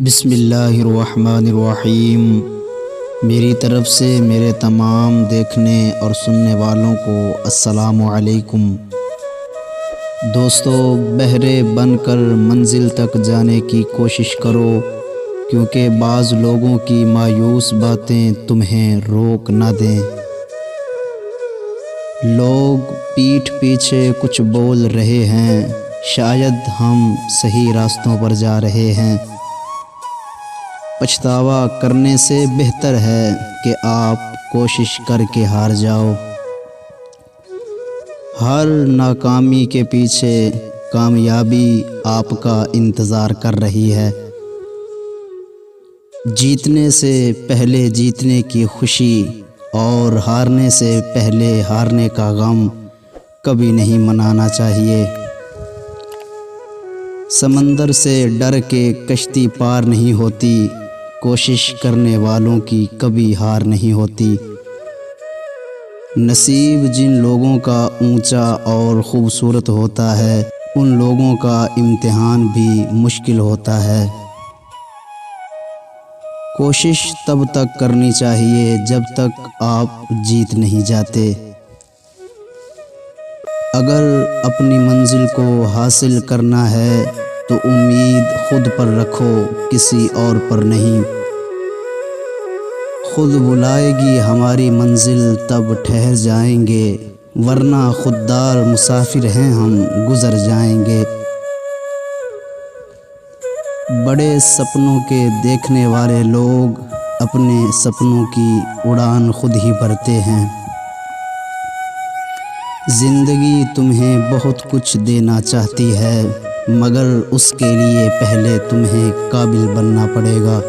بسم اللہ الرحمن الرحیم۔ میری طرف سے میرے تمام دیکھنے اور سننے والوں کو السلام علیکم۔ دوستو، بہرے بن کر منزل تک جانے کی کوشش کرو، کیونکہ بعض لوگوں کی مایوس باتیں تمہیں روک نہ دیں۔ لوگ پیٹھ پیچھے کچھ بول رہے ہیں، شاید ہم صحیح راستوں پر جا رہے ہیں۔ پچھتاوا کرنے سے بہتر ہے کہ آپ کوشش کر کے ہار جاؤ۔ ہر ناکامی کے پیچھے کامیابی آپ کا انتظار کر رہی ہے۔ جیتنے سے پہلے جیتنے کی خوشی اور ہارنے سے پہلے ہارنے کا غم کبھی نہیں منانا چاہیے۔ سمندر سے ڈر کے کشتی پار نہیں ہوتی، کوشش کرنے والوں کی کبھی ہار نہیں ہوتی۔ نصیب جن لوگوں کا اونچا اور خوبصورت ہوتا ہے، ان لوگوں کا امتحان بھی مشکل ہوتا ہے۔ کوشش تب تک کرنی چاہیے جب تک آپ جیت نہیں جاتے۔ اگر اپنی منزل کو حاصل کرنا ہے تو امید خود پر رکھو، کسی اور پر نہیں۔ خود بلائے گی ہماری منزل تب ٹھہر جائیں گے، ورنہ خوددار مسافر ہیں ہم، گزر جائیں گے۔ بڑے سپنوں کے دیکھنے والے لوگ اپنے سپنوں کی اڑان خود ہی بھرتے ہیں۔ زندگی تمہیں بہت کچھ دینا چاہتی ہے، مگر اس کے لیے پہلے تمہیں قابل بننا پڑے گا۔